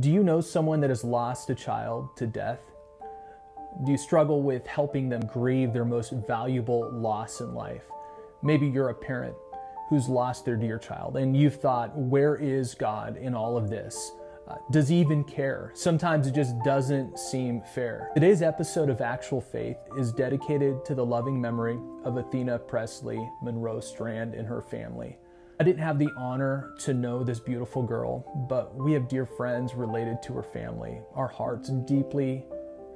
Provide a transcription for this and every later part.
Do you know someone that has lost a child to death? Do you struggle with helping them grieve their most valuable loss in life? Maybe you're a parent who's lost their dear child and you've thought, where is God in all of this? Does he even care? Sometimes it just doesn't seem fair. Today's episode of Actual Faith is dedicated to the loving memory of Athena Presley, Monroe Strand, and her family. I didn't have the honor to know this beautiful girl, but we have dear friends related to her family. Our hearts deeply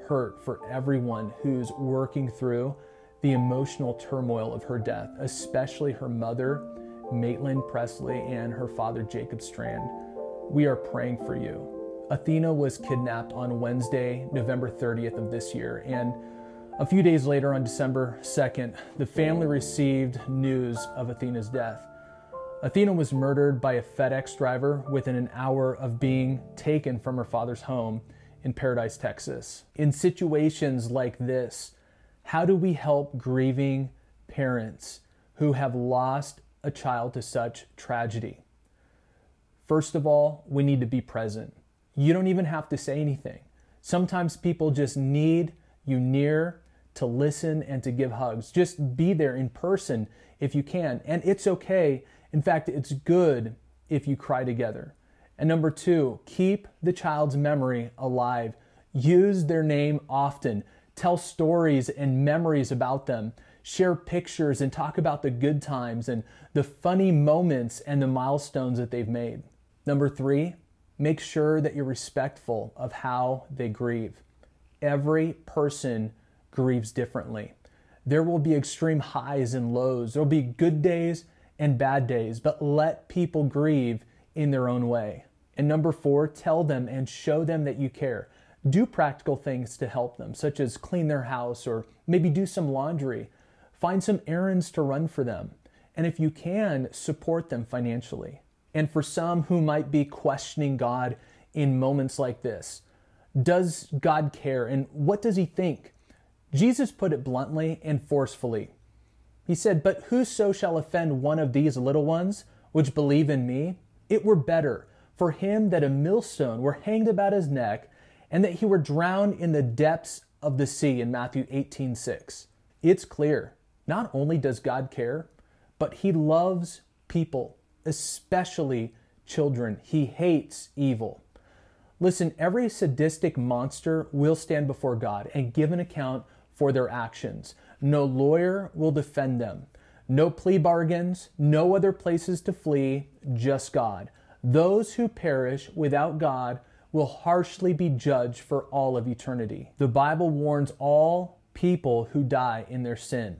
hurt for everyone who's working through the emotional turmoil of her death, especially her mother, Maitland Presley, and her father, Jacob Strand. We are praying for you. Athena was kidnapped on Wednesday, November 30th of this year, and a few days later, on December 2nd, the family received news of Athena's death. Athena was murdered by a FedEx driver within an hour of being taken from her father's home in Paradise, Texas. In situations like this, how do we help grieving parents who have lost a child to such tragedy? First of all, we need to be present. You don't even have to say anything. Sometimes people just need you near to listen and to give hugs. Just be there in person if you can. And it's okay. In fact, it's good if you cry together. And number two, keep the child's memory alive. Use their name often. Tell stories and memories about them. Share pictures and talk about the good times and the funny moments and the milestones that they've made. Number three, make sure that you're respectful of how they grieve. Every person grieves differently. There will be extreme highs and lows. There'll be good days and bad days, but let people grieve in their own way. And number four, tell them and show them that you care. Do practical things to help them, such as clean their house or maybe do some laundry. Find some errands to run for them. And if you can, support them financially. And for some who might be questioning God in moments like this, does God care and what does he think? Jesus put it bluntly and forcefully. He said, "But whoso shall offend one of these little ones which believe in me, it were better for him that a millstone were hanged about his neck and that he were drowned in the depths of the sea," in Matthew 18:6. It's clear. Not only does God care, but he loves people, especially children. He hates evil. Listen, every sadistic monster will stand before God and give an account for their actions. No lawyer will defend them. No plea bargains, no other places to flee, just God. Those who perish without God will harshly be judged for all of eternity. The Bible warns all people who die in their sin.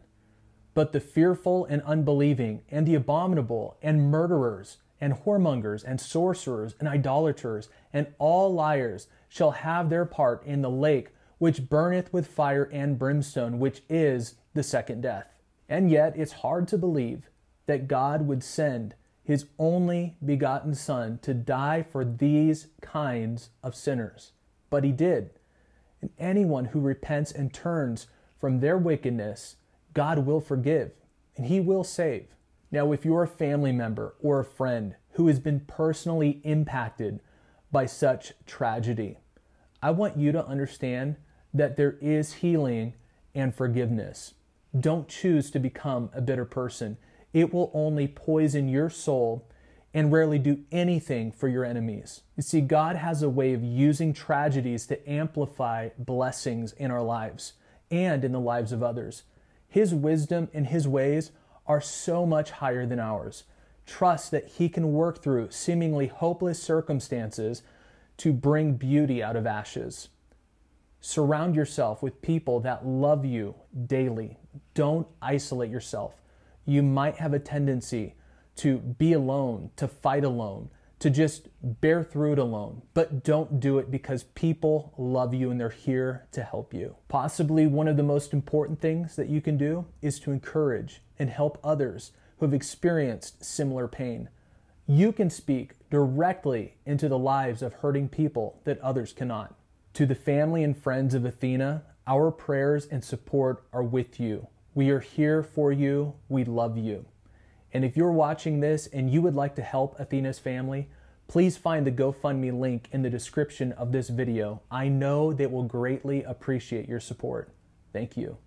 But the fearful and unbelieving and the abominable and murderers and whoremongers and sorcerers and idolaters and all liars shall have their part in the lake which burneth with fire and brimstone, which is the second death. And yet it's hard to believe that God would send his only begotten Son to die for these kinds of sinners. But he did. And anyone who repents and turns from their wickedness, God will forgive and he will save. Now, if you're a family member or a friend who has been personally impacted by such tragedy, I want you to understand that there is healing and forgiveness. Don't choose to become a bitter person. It will only poison your soul and rarely do anything for your enemies. You see, God has a way of using tragedies to amplify blessings in our lives and in the lives of others. His wisdom and his ways are so much higher than ours. Trust that he can work through seemingly hopeless circumstances to bring beauty out of ashes. Surround yourself with people that love you daily. Don't isolate yourself. You might have a tendency to be alone, to fight alone, to just bear through it alone. But don't do it because people love you and they're here to help you. Possibly one of the most important things that you can do is to encourage and help others who have experienced similar pain. You can speak directly into the lives of hurting people that others cannot. To the family and friends of Athena, our prayers and support are with you. We are here for you. We love you. And if you're watching this and you would like to help Athena's family, please find the GoFundMe link in the description of this video. I know they will greatly appreciate your support. Thank you.